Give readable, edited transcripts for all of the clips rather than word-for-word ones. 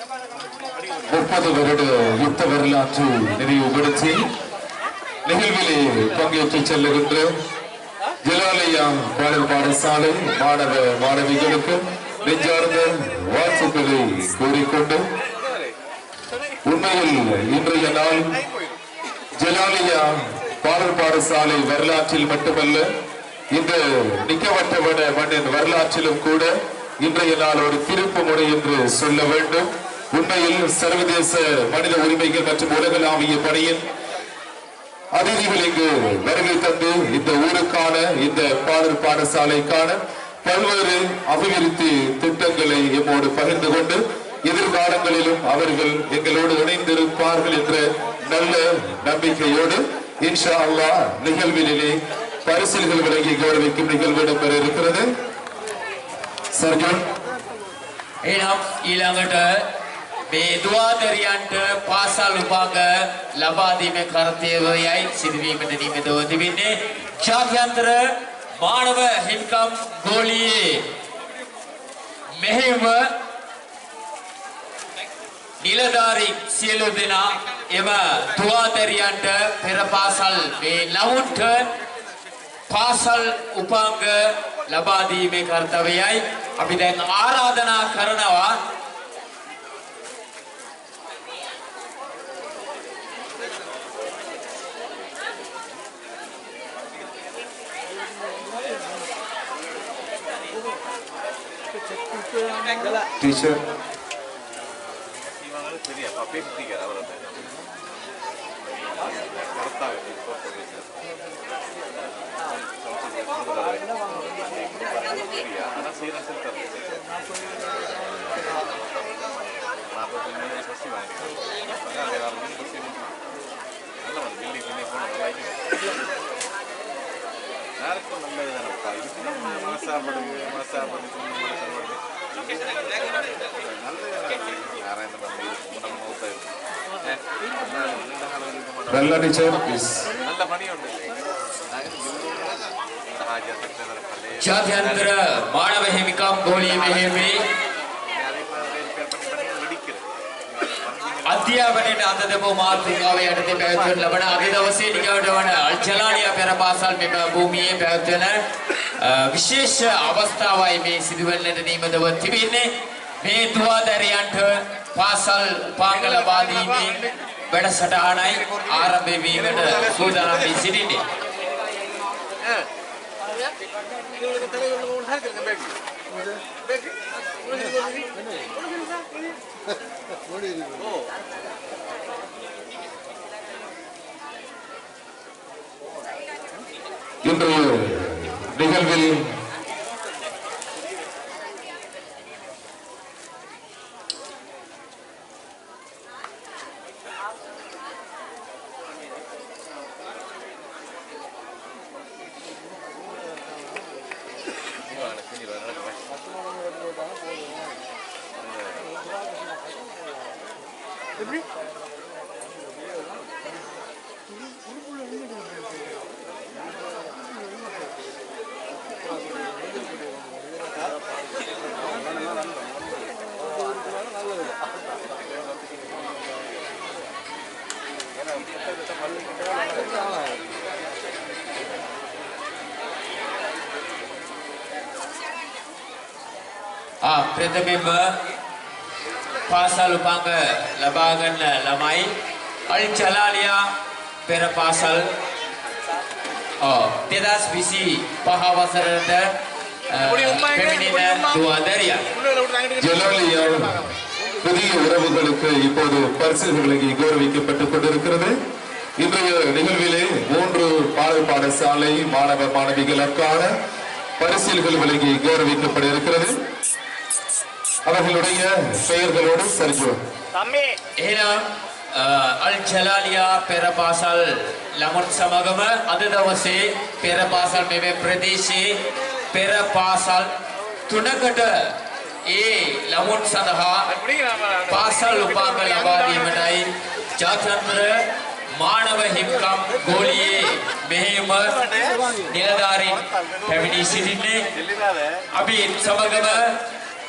30 வருட யுத்த வரலாற்று நினைவுபடுத்தி நிகழ்விலே பங்கேற்று செல்லுகின்ற ஜலாலயா பாடல் பாடசாலை மாணவ மாணவிகளுக்கு நெஞ்சார்ந்த வாழ்த்துக்களை கூறிக்கொண்டு உண்மையில் இன்றைய நாள் ஜலாலயா பாடல் பாடசாலை வரலாற்றில் மட்டுமல்ல இந்த நிக்கவட்டவன மண்ணின் வரலாற்றிலும் கூட இன்றைய நாள் ஒரு திருப்பு முறை என்று சொல்ல வேண்டும். உண்மையில் சர்வதேச மனித உரிமைகள் மற்றும் உலகளாவிய பணியின் அதிதிகள் இங்கு வருகை தந்து இந்த ஊருக்கான இந்த பாடல் பாடசாலைக்கான பல்வேறு அபிவிருத்தி திட்டங்களை எம்மோடு பகிர்ந்து கொண்டு எதிர்காலங்களிலும் அவர்கள் எங்களோடு இணைந்திருப்பார்கள் என்ற நல்ல நம்பிக்கையோடு இன்ஷா அல்லாஹ் நிகழ்விலே பரிசில்கள் வழங்கி கௌரவிக்கும் நிகழ்வு இடம்பெற இருக்கிறது. சர்ஜன் දුවාදරියන්ට පාසල් උපාග ලබා දීමේ කර්තව්‍යයයි සිදුවීමට නියමිතව තිබෙන්නේ. ජාත්‍යන්තර මානව හිමිකම් ගෝලීය මෙහෙයුම නිලධාරී සියලු දෙනා එම දුවාදරියන්ට පෙර පාසල් මේ ළමුන්ට පාසල් උපාංග ලබා දීමේ කර්තව්‍යයයි අපි දැන් ආරාධනා කරනවා. Teacher. Bella teacher, please. ජාත්‍යන්තර මානව හිමිකම් ගෝලීය මෙහෙයුමේ අධ්‍යාපනයට අත දෙමු මාතෘකාව යටතේ පැවැත්වෙන ලබන අද දවසේ නිකවටවන ජලාලියා පෙර පාසල් මෙම භූමියේ පැවැත්වෙන විශේෂ අවස්ථාවයි මේ සිදුවෙන්නට නියමිතව තිබෙන්නේ. මේ දුවාදරියන්ට පාසල් උපාංග ලබා දීමේ වැඩසටහනයි ආරම්භ වීමට සූදානම් වී සිටින්නේ. இன்றைய நிகழ்வில் ප්‍රථමයෙන්ම පාසල් උපාංග ලබා ගන්න ළමයි අල් ජලාලියා පෙර පාසල් 2025 වසරට පැමිණෙන දුවාදරියන්. ஜலாலியா புதிய உறவுகளுக்கு இப்போது பரிசுகள் வழங்கி கௌரவிக்கப்பட்டுக் கொண்டிருக்கிறது. இன்றைய நிகழ்விலே 3 பாடல் பாடசாலை மாணவ மாணவிகளுக்கான பரிசில்கள் வழங்கி கௌரவிக்கப்பட இருக்கிறது. அவர்களுடைய பெயர்களோடு சர்ஜோ එහෙනම් අල් ජලාලියා පෙර පාසල් ළමුන් සමගම අද දවසේ පෙර පාසල් මෙම ප්‍රදේශයේ පෙර පාසල් 3කට ඒ ළමුන් සඳහා පාසල් උපාංග ලබා දීමටයි ජාත්‍යන්තර මානව හිමිකම් ගෝලීය මෙහෙයුම නිලධාරීන් පැමිණී සිටින්නේ. අපි සමගම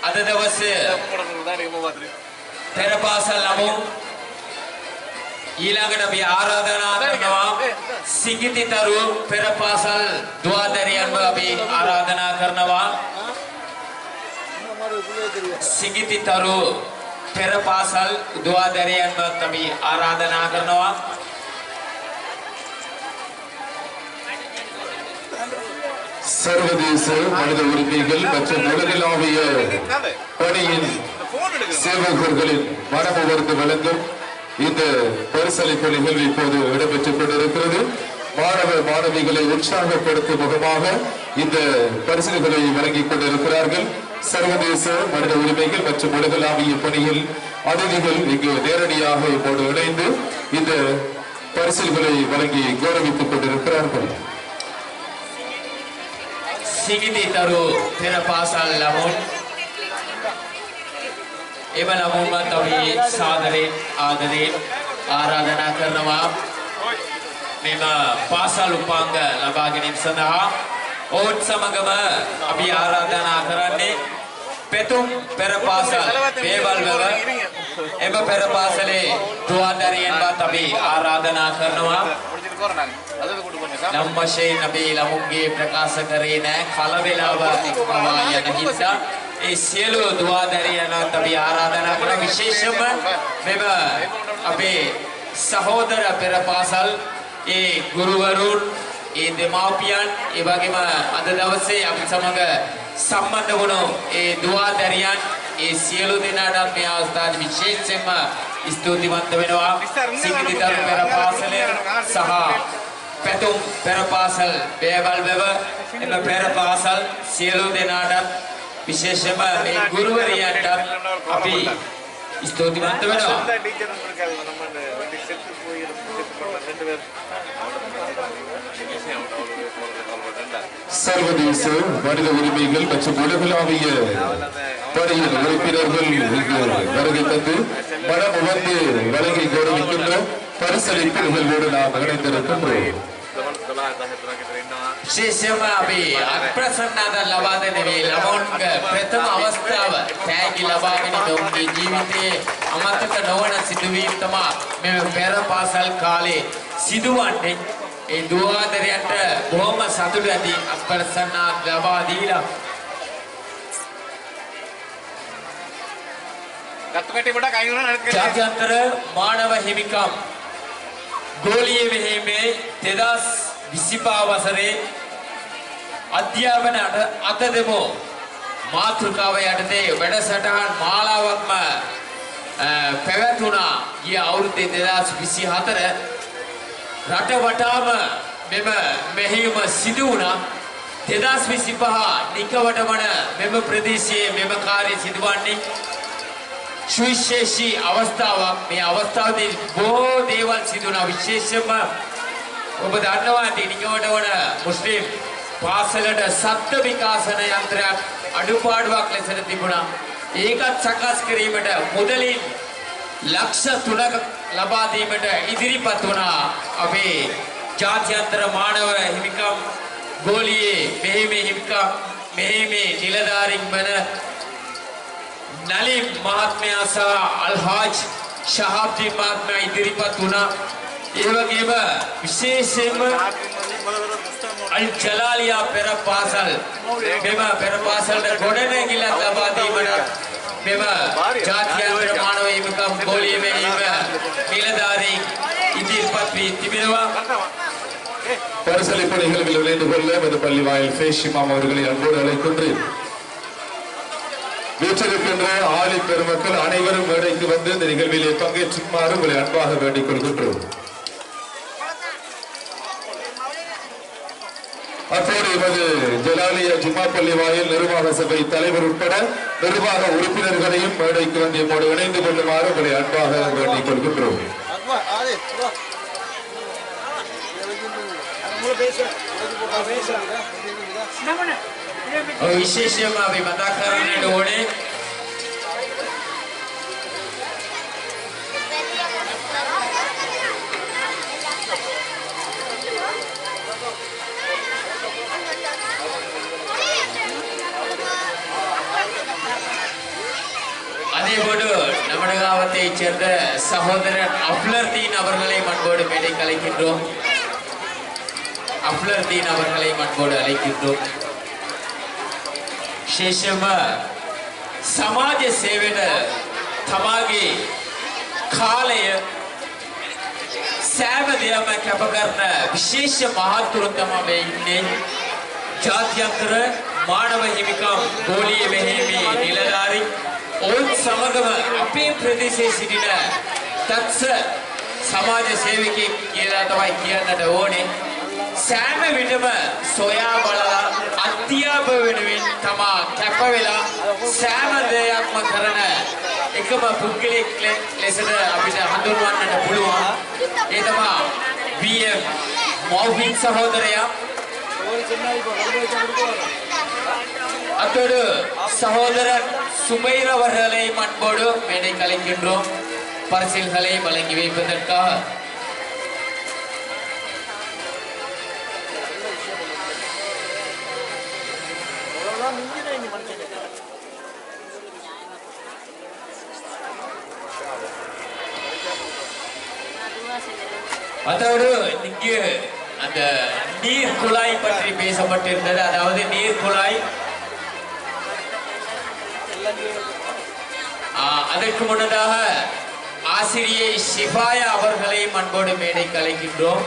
අද දවසේ පෙර පාසල් ළමුන් ඊළඟට අපි ආරාධනා කරනවා සිඟිතිතරු පෙර පාසල් දුවදරියන්ව අපි ආරාධනා කරනවා සිඟිතිතරු පෙර පාසල් දුවදරියන්ව අපි ආරාධනා කරනවා சர்வதேச மனித உரிமைகள் மற்றும் உலகளாவிய பணியின் சேவகர்களின் மனமுவர்ந்து வழங்கும் இந்த பரிசளிப்பு நிகழ்வு இப்போது இடம்பெற்றுக் கொண்டிருக்கிறது. மாணவ மாணவிகளை உற்சாகப்படுத்தும் முகமாக இந்த பரிசுகளை வழங்கிக் கொண்டிருக்கிறார்கள். சர்வதேச மனித உரிமைகள் மற்றும் உலகளாவிய பணியில் அதிதிகள் இங்கு நேரடியாக இப்போது இணைந்து இந்த பரிசுகளை வழங்கி கௌரவித்துக் கொண்டிருக்கிறார்கள். සිඟිතිතරු පෙර පාසල් ළමුන් එම ළමුන්වත් අපි සාදරයෙන් ආදරයෙන් ආරාධනා කරනවා මෙම පාසල් උපාංග ලබා ගැනීම සඳහා ඔවුන් සමගම අපි ආරාධනා කරන්නේ පෙතුම් පෙර පාසල් වේවල්වල එම පෙර පාසලේ දුවදරියන්වත් අපි ආරාධනා කරනවා නම් වශයෙන් අපි ළමුන්ගේ ප්‍රකාශ කරේ නැහැ කලබලව එක්වවා යන හින්දා ඒ සියලු දුවදරියන්වත් අපි ආරාධනා කරන විශේෂම මෙම අපේ සහෝදර පෙර පාසල් ඒ ගුරුවරුන් ඒ දෙමාපියන් ඒ වගේම අද දවසේ අපි සමග සම්බන්ධ වුණු ඒ දුවදරියන් ඒ සියලු දෙනාට මේ අවස්ථාවේ විශේෂයෙන්ම ස්තුතිවන්ත වෙනවා සිඟිතිතරු පෙර පාසලේ සහ පැතුම් පෙර පාසල් වේවල්වව එම පෙර පාසල් සියලු දෙනාට විශේෂයෙන්ම මේ ගුරුවරියන්ට අපි ස්තුතිවන්ත වෙනවා சர்வதேச மனித உரிமைகள் மற்றும் உலகளாவிய பணியின் உறுப்பினர்கள் இங்கு வருகை தந்து மனம் உணர்ந்து வழங்கி கௌரவிக்கின்ற பரிசளிப்பு நிகழ்வோடு நாம் இணைந்திருக்கின்றோம். විශේෂයෙන්ම අපි අත්ප්‍රසන්නතාව ලබා දෙන මේ ළමුන්ගේ ප්‍රථම අවස්ථාව තෑගි ලබාගෙන ඔවුන්ගේ ජීවිතයේ අමතක නොවන සිදුවීම් තමයි මේ පෙර පාසල් කාලේ සිදුවන්නේ ඒ දුවදරියන්ට බොහොම සතුටු ඇති අත්ප්‍රසන්නතාව ලබා දීලා ජාත්‍යන්තර මානව හිමිකම් ගෝලීය මෙහෙයුමේ 2025 වසරේ අධ්‍යාපන අතදෙමු මාතෘකාව යටතේ වැඩසටහන් මාලාවක්ම පැවැතුණා. ගිය අවුරුද්දේ 2024 රට වටාම මෙම මෙහෙයුම සිදු වුණා. 2025 නිකවට වන මෙම ප්‍රදේශයේ මෙම කාර්ය සිදුවන්නේ සුවිශේෂී අවස්ථාවක්. මේ අවස්ථාවේදී බොහෝ දේවල් සිදු වුණා. විශේෂයෙන්ම ඔබ දන්නවා නිකවට වන මුස්ලිම් පාසලට සත්ත්ව විකාශන යන්ත්‍රයක් අඩුපාඩුවක් ලෙසට තිබුණා. ඒකත් සකස් කිරීමට මුදලින් ලක්ෂ 3ක ලබා දීමට ඉදිරිපත් වුණා අපේ ජාත්‍යන්තර මානව හිමිකම් ගෝලීය මෙහෙයුමේ හිමිකම් මෙහෙයුමේ නිලධාරීන් වන නලිම් මහත්මයා සහ අල්හාජ් ශහාබ්දීන් මහත්මයා ඉදිරිපත් වුණා. ඒ වගේම විශේෂයෙන්ම අල් ජලාලියා පෙර පාසල් මෙම පෙර පාසලට ගොඩනැගිල්ලක් ලබා දීමට මෙම ජාත්‍යන්තර මානව හිමිකම් ගෝලීය මෙහෙයුම නිලධාරීන් ඉදිරිපත් වී තිබෙනවා. பரிசளிப்பு நிகழ்வில் இணைந்து கொள்ள மதுப்பள்ளி வாயில் ஃபேஷ் இமாம் அவர்களை அன்போடு அழைக்கின்றேன். வீற்றிருக்கின்ற ஆலி பெருமக்கள் அனைவரும் மேடைக்கு வந்து இந்த நிகழ்விலே பங்கேற்றுமாறு உங்களை அன்பாக வேண்டிக் கொள்கின்றோம். அத்தோடு எமது ஜலாலியா ஜும்மா பள்ளி வாயில் நிர்வாக சபை தலைவர் உட்பட நிர்வாக உறுப்பினர்களையும் மேடைக்கு வந்து எம்மோடு இணைந்து கொள்ளுமாறு உங்களை அன்பாக வேண்டிக் கொள்கின்றோம். විශේෂයෙන්ම අපි මතක් කරගන්නට ඕනේ அதேபோல நம்மளுக்கு மாவட்டத்தைச் சேர்ந்த சகோதரர் அப்லர்தீன் அவர்களை மண்போடு மேடை கலைக்கின்றோம். அப்லர்தீன் அவர்களை மண்போடு அழைக்கின்றோம். ಶೇಷಮ ಸಮಾಜ ಸೇವೆದ ತಮಗೆ ಕಾಲಯ සෑම කැප කරන විශේෂ මහත්තුරුන් තමයි ඉන්නේ. ජාත්‍යන්තර මානව හිමිකම් ගෝලීය මෙහෙයුමේ නිලධාරී ඔවුන් සමගම අපේ ප්‍රදේශයේ සිටින තත්ස සමාජ සේවකයෙක් කියලා තමයි කියන්නට ඕනේ. සෑම විටම සොයා බලලා අධ්‍යාපන වෙනුවෙන් තමා කැප වෙලා සෑම දෙයක්ම කරන එකම පුද්ගලෙක් ලෙසට අපිට හඳුන්වන්නට පුළුවන්. ඒ තමයි VM මෞහින් සහෝදරයා. அத்தோடு சகோதரர் சுமைர் அவர்களை மண்போடு மேடை கலைக்கின்றோம். பரிசில்களை வழங்கி வைப்பதற்காக அதோடு இங்கு அந்த நீர் குழாய் பற்றி பேசப்பட்டிருந்தது. அதாவது நீர் குழாய் அதற்கு முன்னதாக ஆசிரியை ஷிஃபாயா அவர்களை மண்போடு மேடை கலைக்கின்றோம்.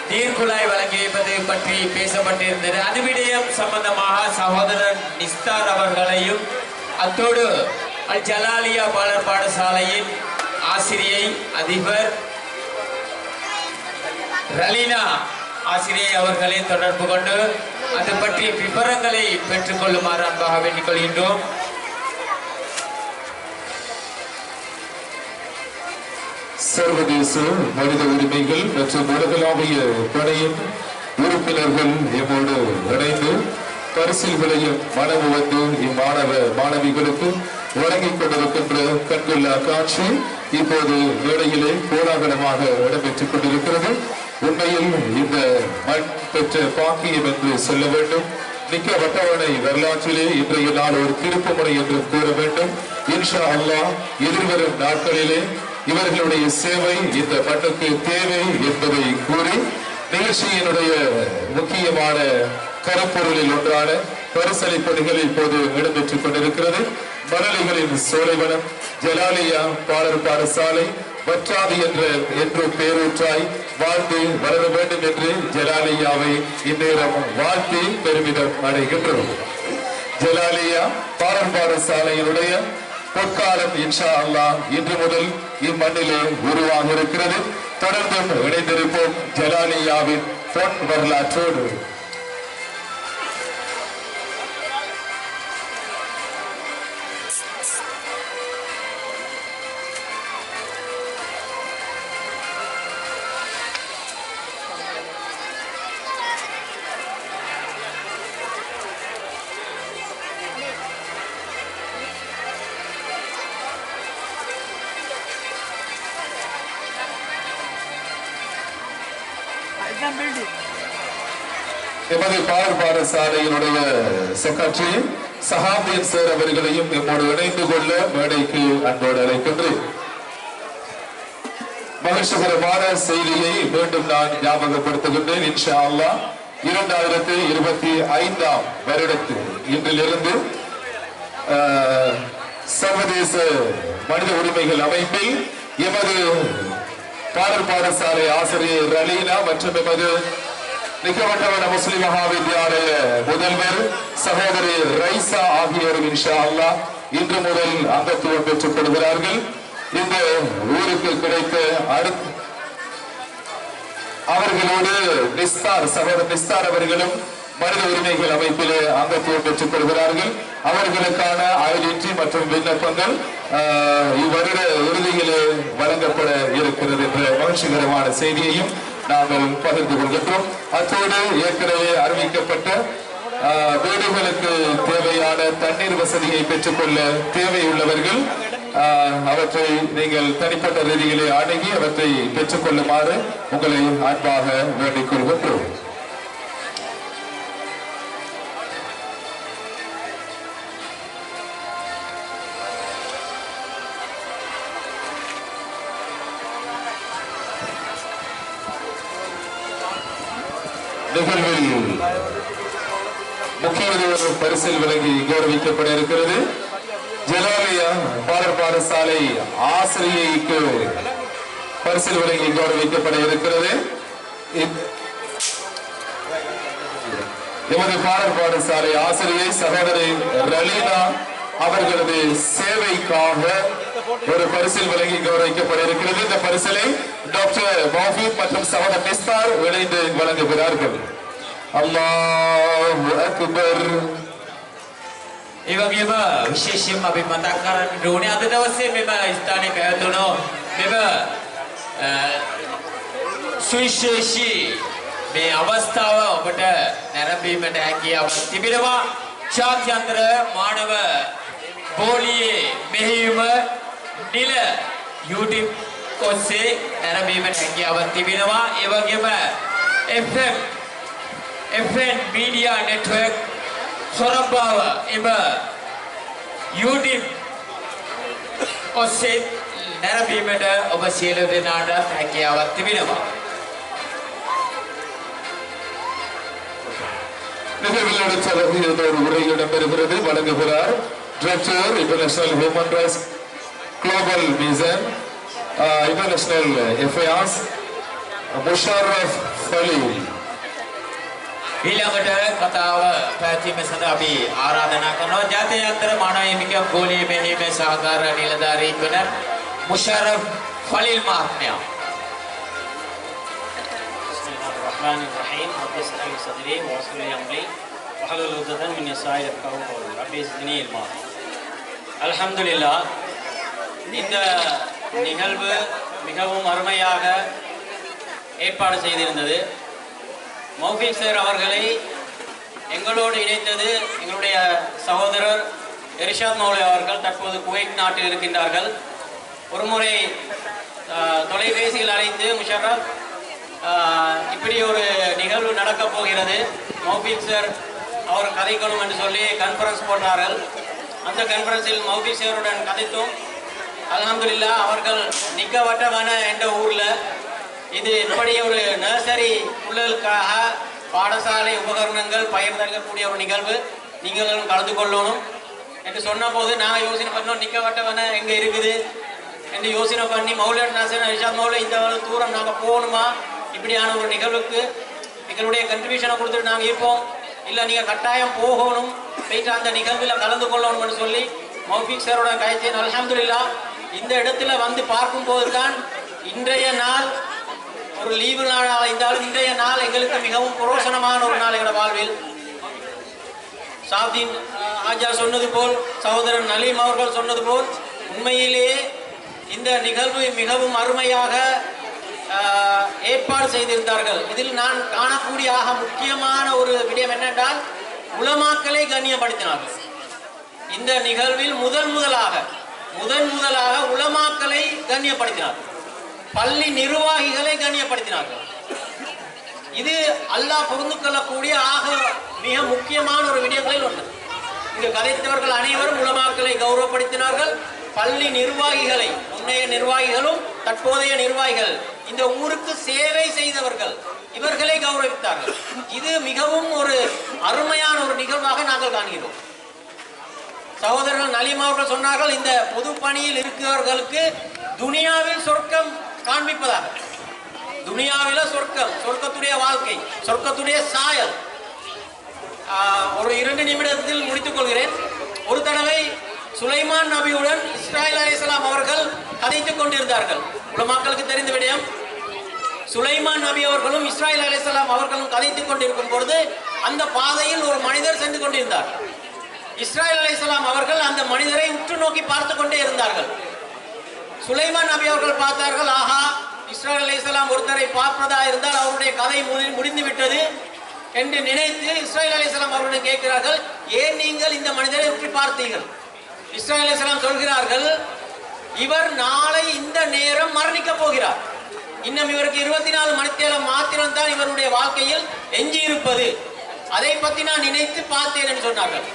நீர்குழாய் வழங்கி வைப்பது பற்றி பேசப்பட்டிருந்தது. அது விடயம் சம்பந்தமாக சகோதரர் நிஸ்தார் அவர்களையும் அத்தோடு அல் ஜலாலியா பாலர் பாடசாலையின் ஆசிரியை அதிபர் ரலீனா ஆசிரியை அவர்களை தொடர்பு கொண்டு அது பற்றிய விவரங்களை பெற்றுக் கொள்ளுமாறு அன்பாக வேண்டிக் கொள்கின்றோம். சர்வதேச மனித உரிமைகள் மற்றும் உலகளாவிய படையின் உறுப்பினர்கள் எம்மோடு இணைந்து பரிசில் விளையும் மனமு வந்து இம்மாணவ மாணவிகளுக்கு வழங்கிக் கொண்டிருக்கின்ற கண்கொள்ளா காட்சி இப்போது வேளையிலே கோலாகலமாக இடம்பெற்றுக் கொண்டிருக்கிறது. உண்மையில் இந்த மண் பெற்ற பாக்கியம் என்று சொல்ல வேண்டும். மிக்க வட்டவணை வரலாற்றிலே இன்றைய நாள் ஒரு திருப்புமுனை என்று கூற வேண்டும். இன்ஷா அல்லாஹ் எதிர்வரும் நாட்களிலே இவர்களுடைய சேவை இந்த மண்ணுக்கு தேவை என்பதை கூறி நிகழ்ச்சியினுடைய முக்கியமான கருப்பொருளில் ஒன்றான பரிசளிப்பணிகள் இப்போது இடம்பெற்றுக் கொண்டிருக்கிறது. மரளிகளின் சோலைவனம் ஜலாலியா பாலர் பாடசாலை வற்றாது என்று பேரூற்றாய் வாழ்ந்து வளர வேண்டும் என்று ஜலாலியாவை இந்நேரம் வாழ்த்தி பெருமிதம் அடைகின்றோம். ஜலாலியா பாலர் பாடசாலையினுடைய பொற்காலம் இன்ஷா அல்லாஹ் இன்று முதல் இம்மண்ணிலே உருவாக இருக்கிறது. தொடர்ந்தும் இணைந்திருப்போம் ஜலாலியாவின் பொன் வரலாற்றோடு. எமது பாலர் பாடசாலையினுடைய செக்ரட்டரி சஹாபியன் சார் அவர்களையும் நம்மோடு இணைந்து கொள்ள மேடைக்கு அன்போடு அழைக்கின்றேன். மகிழ்ச்சிகரமான செய்தியை மீண்டும் நான் ஞாபகப்படுத்துகின்றேன். இன்ஷா அல்லாஹ் 2025 வருடத்தில் இன்றிலிருந்து சர்வதேச மனித உரிமைகள் அமைப்பில் எமது பாலர் பாடசாலை ஆசிரியர் ரலீனா மற்றும் எமது நிகவட்டவன முஸ்லிம் மகாவித்யாலய முதல்வர் சகோதரி ரைசா ஆகியோரும் இன்ஷா அல்லாஹ் இன்று முதல் அங்கத்துவம் பெற்றுக் கொள்கிறார்கள். இந்த ஊருக்கு கிடைத்த அவர்களோடு சகோதரர் நிஸ்தார் அவர்களும் மனித உரிமைகள் அமைப்பிலே அங்கத்துவம் பெற்றுக் கொள்கிறார்கள். அவர்களுக்கான ஐடென்டி மற்றும் விண்ணப்பங்கள் இவ்வருட இறுதியிலே வழங்கப்பட இருக்கிறது என்ற மகிழ்ச்சிகரமான செய்தியையும் நாங்கள் பகிர்ந்து கொள்கின்றோம். அத்தோடு ஏற்கனவே அறிவிக்கப்பட்ட வீடுகளுக்கு தேவையான தண்ணீர் வசதியை பெற்றுக்கொள்ள தேவையுள்ளவர்கள் அவற்றை நீங்கள் தனிப்பட்ட ரீதியிலே அணுகி அவற்றை பெற்றுக் கொள்ளுமாறு உங்களை அன்பாக வேண்டிக் கொள்கின்றோம். நிகழ்வில் முக்கிய பரிசில் வழங்கி கௌரவிக்கப்பட இருக்கிறது. ஜலாலியா பாடர் பாடசாலை ஆசிரியைக்கு பரிசில் வழங்கி கௌரவிக்கப்பட இருக்கிறது. எமது பாடர் பாடசாலை ஆசிரியை சகோதரி ரலீனா அவர்களது சேவைக்காக ஒரு பரிசில் வழங்கி கௌரவிக்கப்பட இருக்கிறது. இந்த பரிசிலை டாக்டர் மௌஃபீத் மற்றும் சகோதரர் மிஸ்தார் இணைந்து வழங்குகிறார்கள். அல்லாஹு அக்பர். ඒ වගේම විශේෂයෙන්ම අපි මතක් කරන්න ඕනේ අද දවසේ මෙම ස්ථානයේ පැවතුණු මෙම සුවිශේෂී මේ අවස්ථාව ඔබට නැරඹීමට හැකියාවක් තිබෙනවා. ජාත්‍යන්තර මානව පොලියේ මෙහෙයුම නිල YouTube ඔස්සේ නැරඹීමට හැකියාවක් තිබෙනවා. ඒ වගේම FN Media Network සොරබාව එම YouTube ඔස්සේ නැරඹීමට ඔබ සියලු දෙනාට හැකියාවක් තිබෙනවා. நிகழ்வில் அடுத்த ஒரு உரை இடம்பெறுகிறது. வழங்குகிறார் director international human rights global mission international affairs Musharraf Faleel. ඊළඟට කතාව පැවැත්වීම සඳහා අපි ආරාධනා කරනවා ජාත්‍යන්තර මානව හිමිකම් ගෝලීය මෙහෙයුමේ සහකාර නිලධාරී වන මුෂාරෆ් ෆලීල් මහත්මයා. Bismillahirrahmanirrahim. Rabbi ishrah li sadri wa yassir li amri wahlul 'uqdatan min lisani yafqahu qawli. Rabbi zidni ilma. Alhamdulillah. இந்த நிகழ்வு மிகவும் அருமையாக ஏற்பாடு செய்திருந்தது. மௌஃபீக் சார் அவர்களை எங்களோடு இணைத்தது எங்களுடைய சகோதரர் எரிஷாத் மௌலை அவர்கள். தற்போது குவைத் நாட்டில் இருக்கின்றார்கள். ஒரு முறை தொலைபேசியில் அழைத்து முஷரஃப் இப்படி ஒரு நிகழ்வு நடக்கப் போகிறது, மௌஃபீக் சார் அவர் கதைக்கணும் என்று சொல்லி கான்ஃபரன்ஸ் போட்டார்கள். அந்த கான்ஃபரன்ஸில் மௌஃபீக் சாருடன் கதைத்தோம். அல்ஹம்துலில்லாஹ் அவர்கள் நிக்கவட்டவன என்ற ஊரில் இது இப்படி ஒரு நர்சரி பிள்ளைகளுக்காக பாடசாலை உபகரணங்கள் பயிர் தரக்கூடிய ஒரு நிகழ்வு நீங்களும் கலந்து கொள்ளணும் என்று சொன்ன போது நாங்கள் யோசனை பண்ணோம், நிக்கவட்டவன எங்கே இருக்குது என்று யோசனை பண்ணி மௌலட் நாசர் ரிஷாத் மௌலை இந்த தூரம் நாங்கள் போகணுமா, இப்படியான ஒரு நிகழ்வுக்கு எங்களுடைய கன்ட்ரிபியூஷனை கொடுத்துட்டு நாங்கள் இருப்போம், இல்லை நீங்கள் கட்டாயம் போகணும் போயிட்டு அந்த நிகழ்வில் கலந்து கொள்ளணும்னு சொல்லி மௌஃபீக் சாரோட கயத்தேன். அல்ஹம்துலில்லாஹ் இந்த இடத்துல வந்து பார்க்கும்போது தான் இன்றைய நாள் ஒரு லீவு நாளாக இருந்தாலும் இன்றைய நாள் எங்களுக்கு மிகவும் புரோசனமான ஒரு நாள் எங்களோட வாழ்வில். சாப்தீன் ஆஜா சொன்னது போல், சகோதரன் நலீம் அவர்கள் சொன்னது போல், உண்மையிலேயே இந்த நிகழ்வு மிகவும் அருமையாக ஏற்பாடு செய்திருந்தார்கள். இதில் நான் காணக்கூடிய முக்கியமான ஒரு விடயம் என்னென்றால் உலமாக்களை கண்ணியப்படுத்தினார்கள். இந்த நிகழ்வில் முதன் முதலாக உலமாக்களை கண்ணியப்படுத்தினார்கள், பள்ளி நிர்வாகிகளை கண்ணியப்படுத்தினார்கள். இது அல்லாஹ் புரிந்து கொள்ளக்கூடிய மிக முக்கியமான ஒரு விடயங்களில் ஒன்று. இங்கு கதைத்தவர்கள் அனைவரும் உலமாக்களை கௌரவப்படுத்தினார்கள். பள்ளி நிர்வாகிகளை, முன்னைய நிர்வாகிகளும் தற்போதைய நிர்வாகிகள், இந்த ஊருக்கு சேவை செய்தவர்கள், இவர்களை கௌரவித்தார்கள். இது மிகவும் ஒரு அருமையான ஒரு நிகழ்வாக நாங்கள் காண்கிறோம். சகோதரர்கள் நலீம் அவர்கள் சொன்னார்கள், இந்த பொது பணியில் இருக்கிறவர்களுக்கு துனியாவில் சொர்க்கம் காண்பிப்பதாக. துனியாவில சொர்க்கம், சொர்க்கத்துடைய வாழ்க்கை, சொர்க்கத்துடைய சாயல். ஒரு 2 நிமிடத்தில் முடித்துக் கொள்கிறேன். ஒரு தடவை சுலைமான் நபியுடன் இஸ்ராயில் அலைஹிஸ்ஸலாம் அவர்கள் கதைத்துக் கொண்டிருந்தார்கள். உலமாக்களுக்கு தெரிந்த விடயம். சுலைமான் நபி அவர்களும் இஸ்ராயில் அலைஹிஸ்ஸலாம் அவர்களும் கதைத்துக் கொண்டிருக்கும் பொழுது அந்த பாதையில் ஒரு மனிதர் சென்று கொண்டிருந்தார். இஸ்ராயில் அலைஹிஸ்ஸலாம் அவர்கள் அந்த மனிதரை உற்று நோக்கி பார்த்து கொண்டே இருந்தார்கள். சுலைமான் நபி அவர்கள் பார்த்தார்கள், ஆஹா, இஸ்ராயில் அலைஹிஸ்ஸலாம் ஒருத்தரை பார்ப்பதா இருந்தால் அவருடைய கதை முடிந்து விட்டது என்று நினைத்து இஸ்ராயில் அலைஹிஸ்ஸலாம் அவர்களிடம் கேட்கிறார்கள், ஏன் நீங்கள் இந்த மனிதரை உற்று பார்த்தீர்கள்? இஸ்ராயில் அலைஹிஸ்ஸலாம் சொல்கிறார்கள், இவர் நாளை இந்த நேரம் மரணிக்க போகிறார். இன்னும் இவருக்கு 24 மணித்தேலம் மாத்திரம் தான் இவருடைய வாழ்க்கையில் எஞ்சி இருப்பது. அதை பற்றி நான் நினைத்து பார்த்தேன் என்று சொன்னார்கள்.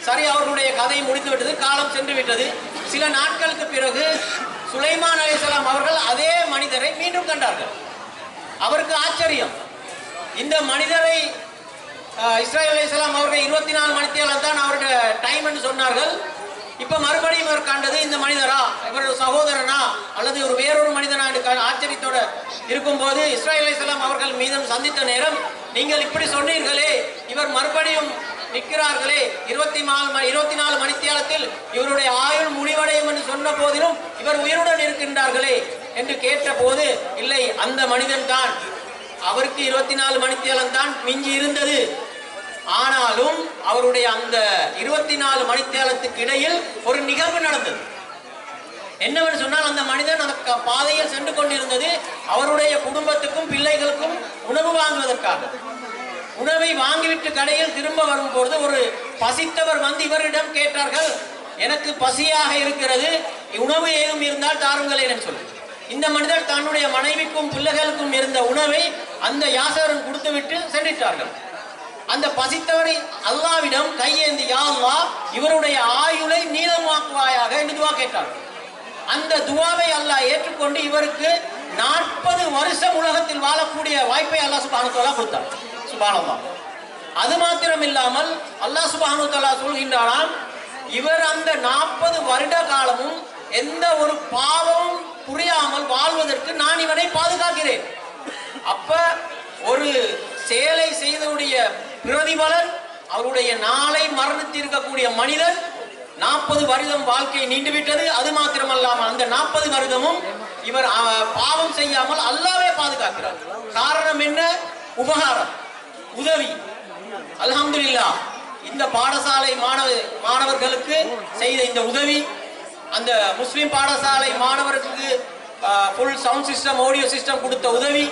சரி, அவர்களுடைய கதை முடித்து விட்டது, காலம் சென்று விட்டது. சில நாட்களுக்கு பிறகு சுலைமான் அலைஹிஸ்ஸலாம் அவர்கள் அதே மனிதரை மீண்டும் கண்டார்கள். அவருக்கு ஆச்சரியம், இந்த மனிதரை இஸ்ராயேல் அலைஹிஸ்ஸலாம் அவர்கள் 24 மணித்தியாலம் தான் அவருடைய டைம் என்று சொன்னார்கள். இப்ப மறுபடியும் இவர் கண்டது இந்த மனிதரா, இவருடைய சகோதரனா அல்லது ஒரு வேறொரு மனிதனா என்று ஆச்சரியத்தோட இருக்கும்போது இஸ்ராயேல் அலைஹிஸ்ஸலாம் அவர்கள் மீதும் சந்தித்த நேரம், நீங்கள் இப்படி சொன்னீர்களே, இவர் மறுபடியும் நிற்கிறார்களே, 24 மணித்தியாலத்தில் இவருடைய ஆயுள் முடிவடையும் என்று சொன்ன போதிலும் இவர் உயிருடன் இருக்கின்றார்களே என்று கேட்ட போது, இல்லை, அந்த மனிதன் தான், அவருக்கு 24 மணித்தியாலம் தான் மிஞ்சி இருந்தது. ஆனாலும் அவருடைய அந்த 24 மணித்தியாலத்துக்கு இடையில் ஒரு நிகழ்வு நடந்தது. என்னவென்று சொன்னால், அந்த மனிதன் அந்த பாதையில் சென்று கொண்டிருந்தது அவருடைய குடும்பத்துக்கும் பிள்ளைகளுக்கும் உணவு வாங்குவதற்காக. உணவை வாங்கிவிட்டு கடையில் திரும்ப வரும்பொழுது ஒரு பசித்தவர் வந்து இவரிடம் கேட்டார்கள், எனக்கு பசியாக இருக்கிறது, உணவு ஏதும் இருந்தால் தாருங்களேன் என்று சொல்லி. இந்த மனிதர் தன்னுடைய மனைவிக்கும் பிள்ளைகளுக்கும் இருந்த உணவை அந்த யாசகரும் கொடுத்துவிட்டு சென்றிட்டார்கள். அந்த பசித்தவரை அல்லாவிடம் கையேந்தி, யா அல்லாஹ், இவருடைய ஆயுளை நீளமாக்குவாயாக என்று துவா கேட்டார்கள். அந்த துவாவை அல்லாஹ் ஏற்றுக்கொண்டு இவருக்கு 40 வருஷம் உலகத்தில் வாழக்கூடிய வாய்ப்பை அல்லாஹ் சுப்ஹானஹு வ தஆலா கொடுத்தார். சுப்ஹானல்லாஹ். அது மாத்திரம் இல்லாமல் அல்லாஹ் சுப்ஹானஹு வ தஆலா சொல்கின்றாராம், இவர் அந்த 40 வருட காலமும் எந்த ஒரு பாவமும் புரியாமல் வாழ்வதற்கு நான் இவனை பாதுகாக்கிறேன். அப்ப ஒரு செயலை செய்தவுடைய பிரதிபலன், அவருடைய நாளை மரணித்திருக்கக்கூடிய மனிதன் 40 வருடம் வாழ்க்கை நீண்டுவிட்டது. அது மாத்திரமல்லாமல் அந்த 40 வருடமும் இவர் பாவம் செய்யாமல் அல்லாஹ்வே பாதுகாக்கிறார். காரணம் என்ன? உபகாரம், உதவி. அல்ஹம்துலில்லாஹ், இந்த பாடசாலை மாணவர்களுக்கு செய்த இந்த உதவி, அந்த முஸ்லிம் பாடசாலை மாணவர்களுக்கு full sound system, audio system கொடுத்த உதவி,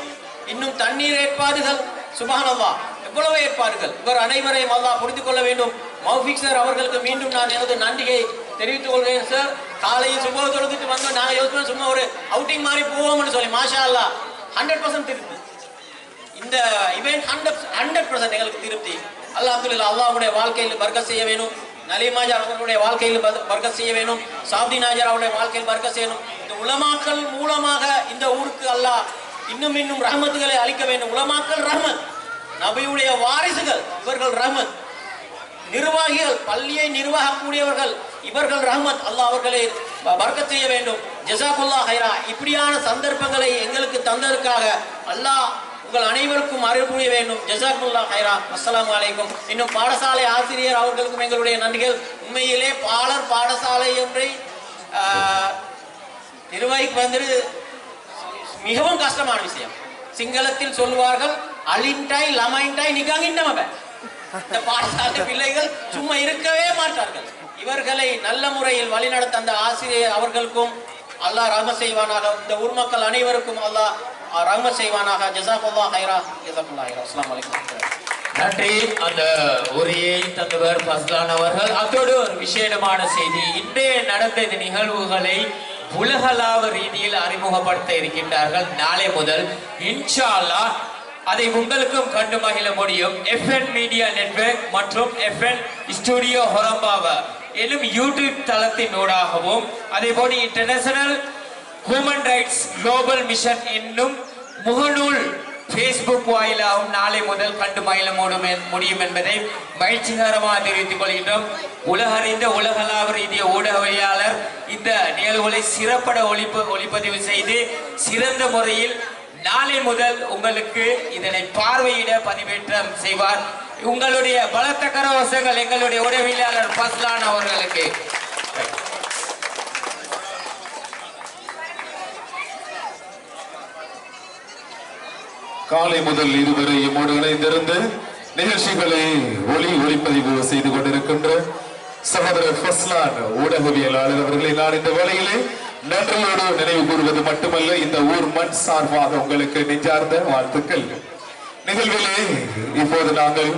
இன்னும் தண்ணீர் ஏற்பாடுகள், சுப்ஹானல்லாஹ், எவ்வளவு ஏற்பாடுகள். இவர் அனைவரையும் அல்லாஹ் புரிந்து கொள்ள வேண்டும். மௌஃபிக் சார் அவர்களுக்கு மீண்டும் நான் எனது நன்றியை தெரிவித்துக் கொள்கிறேன். சார், காலையில் சுபஹ தொழுதுட்டு வந்து நாங்கள் யோசிப்போம் சும்மா ஒரு அவுட்டிங் மாதிரி போவோம்னு சொல்லி, மாஷா அல்லாஹ் 100% திருப்தி. இந்த இவெண்ட் 100% எங்களுக்கு திருப்தி. அல்ஹம்துலில்லாஹ். அல்லாஹ்வுடைய வாழ்க்கையில் பர்க்கத் செய்ய வேணும். நலிமாஜர் அவர்களுடைய வாழ்க்கையில் பர்க்கத் செய்ய வேணும். சாப்தி நாஜர் அவருடைய வாழ்க்கையில் பர்க்கத் செய்யணும். இந்த உலமாக்கள் மூலமாக இந்த ஊருக்கு அல்லாஹ் இன்னும் இன்னும் ரஹமத்துகளை அளிக்க வேண்டும். உலமாக்கள் ரஹமத், நபியுடைய வாரிசுகள் இவர்கள் ரஹமத், நிர்வாகிகள், பள்ளியை நிர்வாகக்கூடியவர்கள் இவர்கள் ரஹமத். அல்லாஹ் அவர்களை பர்க்கத் செய்ய வேண்டும். ஜஸாக்குல்லாஹ் ஹைரா. இப்படியான சந்தர்ப்பங்களை எங்களுக்கு தந்ததற்காக அல்லாஹ் உங்கள் அனைவருக்கும் அருள் புரிய வேண்டும். ஜஸாக்குல்லாஹ் ஹைரா. அஸ்ஸலாமு அலைக்கும். இன்னும் பாடசாலை ஆசிரியர் அவர்களுக்கும் எங்களுடைய நன்றிகள். உண்மையிலே பாடசாலை ஒன்றை நிர்வகிக்க வந்து மிகவும் கஷ்டமான விஷயம். சிங்களத்தில் சொல்லுவார்கள், அலின்டாய் லமைன்டாய் நிகாங்கின்னம. இந்த பாடசாலை பிள்ளைகள் சும்மா இருக்கவே மாட்டார்கள். இவர்களை நல்ல முறையில் வழிநடத்த அந்த ஆசிரியர் அவர்களுக்கும் அல்லாஹ் ரஹ்மத் செய்வானாக. இந்த ஊர் மக்கள் அனைவருக்கும் அல்லாஹ் ரஹ்மத் செய்வானாக. ஜஸாக்குல்லாஹ் ஹைரா. ஜஸாக்குல்லாஹ் ஹைரா. அஸ்ஸலாமு அலைக்கும். நன்றி. அந்த உரையை தந்தவர் ஃபஸ்லான் அவர்கள். அதோடு ஒரு விசேடமான செய்தி, இன்றைய நடந்த இந்த நிகழ்வுகளை உலகளாவ ரீதியில் அறிமுகப்படுத்த இருக்கின்றார்கள். நாளை முதல் இன்ஷா அல்லாஹ் அதை உங்களுக்கும் கண்டு மகிழ முடியும். FN மீடியா நெட்வொர்க் மற்றும் FN ஸ்டுடியோ ஹொரம்பாவா எனும் யூடியூப் தளத்தின் ஊடாகவும், அதே போல international human rights global mission என்னும் முகநூல் Facebook வாயிலாகவும் நாளை முதல் கண்டு மகிழ முடியும் என்பதை மகிழ்ச்சிகரமாக தெரிவித்துக் கொள்கின்றோம். உலகறிந்த உலகளாவ ரீதிய ஊடகவியலாளர் இந்த நிகழ்வுகளை சிறப்பட ஒளிப்பதிவு செய்து சிறந்த முறையில் நாளை முதல் உங்களுக்கு இதனை பார்வையிட பதிவேற்றம் செய்வார். உங்களுடைய பலத்த கரவசங்கள் எங்களுடைய உடவியலாளர் ஃபஸ்லான் அவர்களுக்கு. காலை முதல் இதுவரை எம்மோடு இணைந்திருந்து நிகழ்ச்சிகளை ஒளிப்பதிவு செய்து கொண்டிருக்கின்ற சகோதரர் ஃபஸ்லான் ஊடகவியலாளர் அவர்களை நான் இந்த வேளையிலே நன்றியோடு நினைவு கூறுவது மட்டுமல்ல, இந்த ஊர் மண் சார்பாக உங்களுக்கு நெஞ்சார்ந்த வாழ்த்துக்கள். நிகழ்விலே இப்போது நாங்கள்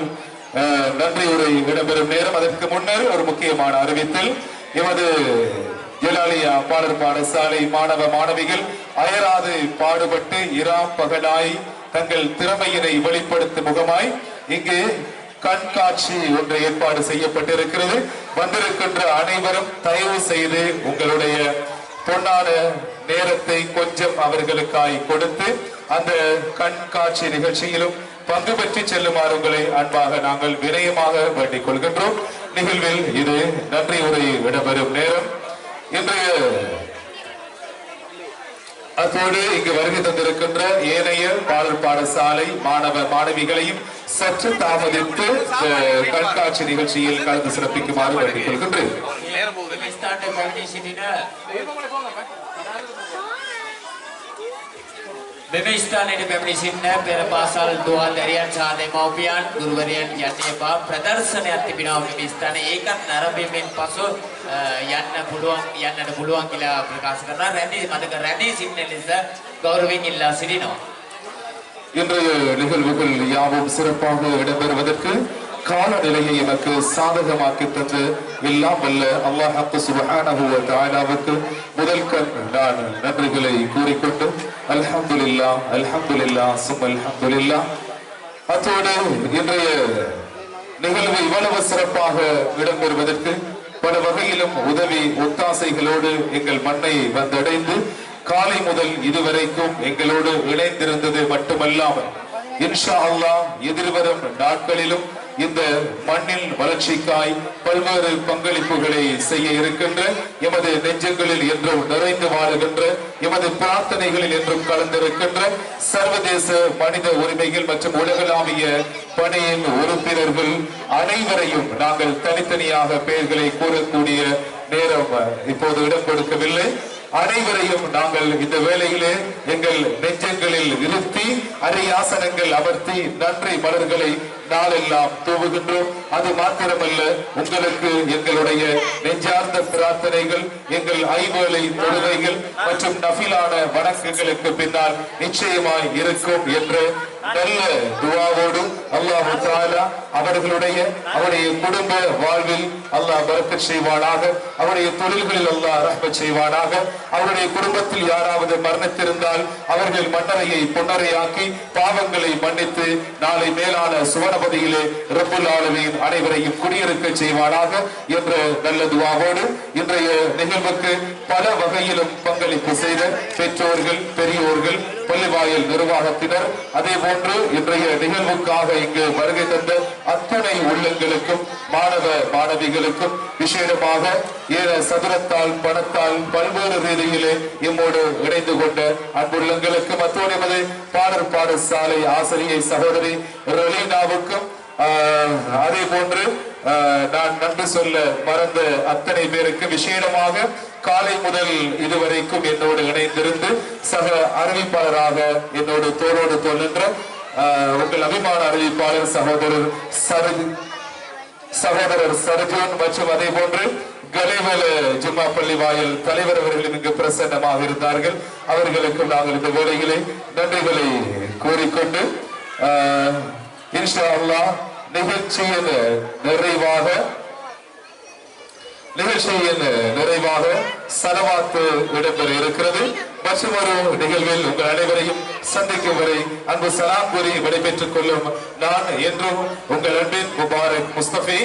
நன்றியுரை இடம்பெறும் நேரம். அதற்கு முன்னர் ஒரு முக்கியமான அறிவித்தல். எமது ஜலாலியா பாடர் பாடசாலை மாணவ மாணவிகள் அயராது பாடுபட்டு இராம் பகலாய் தங்கள் திறமையினை வெளிப்படுத்தும் முகமாய் இங்கு கண்காட்சி ஒன்று ஏற்பாடு செய்யப்பட்டிருக்கிறது. வந்திருக்கின்ற அனைவரும் தயவு செய்து உங்களுடைய பொன்னான நேரத்தை கொஞ்சம் அவர்களுக்காய் கொடுத்து அந்த கண்காட்சி நிகழ்ச்சியிலும் பங்கு பெற்று செல்லுமாறு உங்களை அன்பாக நாங்கள் வினயமாக வேண்டிக் கொள்கின்றோம். நிகழ்வில் இது நன்றி உரை இடம்பெறும் நேரம். இன்றைய அதோடு இங்கு வருகை தந்திருக்கின்ற ஏனைய பாடல் பாடசாலை மாணவ மாணவிகளையும் சற்று தாமதித்து கண்காட்சி நிகழ்ச்சியில் கலந்து சிறப்பிக்குமாறு வேண்டிக் கொள்கின்றேன். මෙම ස්ථානයේ පැමිණ සිටින පෙර පාසල් දුවදරියන් සහ දෙමව්පියන් ගුරුවරයන් යන්නේ පා ප්‍රදර්ශනයක් තිබෙනවා මේ ස්ථානයේ. ඒකත් ආරම්භයෙන් පසු යන්නට පුළුවන් කියලා ප්‍රකාශ කරනවා. රැඳී සිටින ලෙස ගෞරවයෙන් ඉල්ලා සිටිනවා. இன்றைய நிகழ்வுகள் யாவும் சிறப்பாக இடம்பெறுவதற்கு காலநிலையை எனக்கு சாதகமாக்கி தந்து எல்லாம் வல்ல அல்லாஹ் சுப்ஹானஹு வ தஆலாவுக்கு முதல் நான் நன்றிகளை கூறிக்கொண்டு அல்ஹம்துலில்லாஹ் அல்ஹம்துலில்லாஹ் சும்ம அல்ஹம்துலில்லாஹ். அத்தோடு இன்றைய நிகழ்வு இவ்வளவு சிறப்பாக இடம்பெறுவதற்கு பல வகையிலும் உதவி ஒத்தாசைகளோடு எங்கள் மண்ணை வந்தடைந்து காலை முதல் இதுவரைக்கும் எங்களோடு இணைந்திருந்தது மட்டுமல்லாமல் இன்ஷா அல்லாஹ் எதிர்வரும் நாட்களிலும் இந்த மண்ணின் வளர்ச்சிக்காய் பல்வேறு பங்களிப்புகளை செய்ய இருக்கின்ற எமது நெஞ்சங்களில் என்றும் நிறைந்து வாழுகின்ற எமது பிரார்த்தனைகளில் என்றும் கலந்திருக்கின்ற சர்வதேச மனித உரிமைகள் மற்றும் உலகளாவிய பணியின் உறுப்பினர்கள் அனைவரையும் நாங்கள் தனித்தனியாக பெயர்களை கூறக்கூடிய நேரம் இப்போது இடம் கொடுக்கவில்லை. அனைவரையும் நாங்கள் இந்த வேளையிலே எங்கள் நெஞ்சங்களில் இருத்தி அரையாசனங்கள் அமர்த்தி நன்றி மலர்களை நாளெல்லாம் தூவுகின்றோம். அது மாத்திரமல்ல, உங்களுக்கு எங்களுடைய நெஞ்சார்ந்த பிரார்த்தனைகள், எங்கள் ஐவேளை தொழுகைகள் மற்றும் நஃபிலான வணக்கங்களுக்கு பின்னால் நிச்சயமாய் இருக்கும் என்ற நல்ல துஆவோடு அல்லாஹ் தஆலா அவருடைய குடும்ப வாழ்வில் அல்லாஹ் பரக்கத் செய்வானாக, அவருடைய தொழில்களில் அல்லாஹ் ரஹ்மத் செய்வானாக. அவருடைய குடும்பத்தில் யாராவது மரணித்திருந்தால் அவர்கள் மன்னரையை பொன்னரையாக்கி பாவங்களை மன்னித்து நாளை மேலான சுவனபதியிலே ரப்புல் ஆலமீன் அனைவரையும் குடியிருக்க செய்வானாக என்ற நல்ல துஆவோடு இன்றைய நிகழ்வுக்கு பல வகையிலும் பங்களிப்பு செய்த பெற்றோர்கள், பெரியோர்கள், பள்ளிவாயல் நிர்வாகத்தினர், அதே போன்று இன்றைய நிகழ்வுக்காக இங்கு வருகை தந்த அத்தனை உள்ளங்களுக்கும் மாணவ மாணவிகளுக்கும் விசேடமாக சதுரத்தால் பணத்தால் பல்வேறு ரீதியிலே இம்மோடு இணைந்து கொண்ட அன்புள்ளங்களுக்கும் அத்தோடு எமது பாடசாலை ஆசிரியை சகோதரி ரெலீனாவுக்கும் அதே போன்று நான் நன்றி சொல்ல மறந்த அத்தனை பேருக்கு விசேடமாக காலை முதல் இதுவரைக்கும் என்னோடு இணைந்திருந்து சக அறிவிப்பாளராக என்னோடு தோளோடு தோல் நின்ற உங்கள் அபிமான அறிவிப்பாளர் சகோதரர் சர்ஜோன் மற்றும் அதே போன்று கலைவல ஜும்மா பள்ளி வாயில் தலைவர் அவர்களும் இங்கு பிரசன்னமாக இருந்தார்கள். அவர்களுக்கும் நாங்கள் இந்த வேளையிலே நன்றிகளை கூறிக்கொண்டு இன்ஷா அல்லாஹ் நிகழ்ச்சியின் நிறைவாக சலவாத்து இடம்பெற இருக்கிறது. மற்றும் ஒரு நிகழ்வில் உங்கள் அனைவரையும் சந்திக்கும் வரை அன்பு சலாம் கூறி விடைபெற்றுக் கொள்ளும் நான் என்றும் உங்கள் அன்பின் முபாரக் முஸ்தபி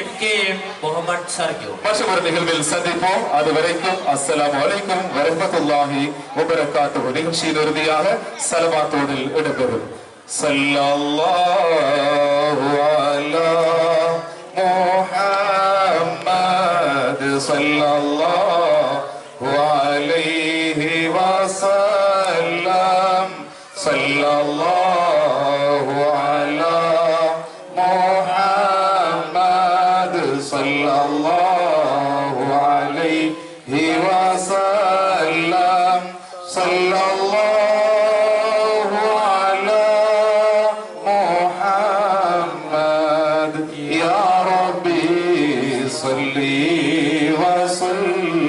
MKM முகமது சர்ஜோ. மற்றும் ஒரு நிகழ்வில் சந்திப்போம். அது வரைக்கும் அஸ்ஸலாமு அலைக்கும் வரஹ்மத்துல்லாஹி வபரகாத்துஹு. நிகழ்ச்சியின் இறுதியாக சலவாத்தோடு இடம்பெறும். ஸல்லல்லாஹு அலா முஹம்மத் ஸல்லல்லாஹு அலைஹி வஸல்லம் ஸல்லல்லாஹு அலா முஹம்மத் ஸல்லல்லாஹு அலைஹி வஸல்லம் ஸல்லல்லாஹு صلي وسلم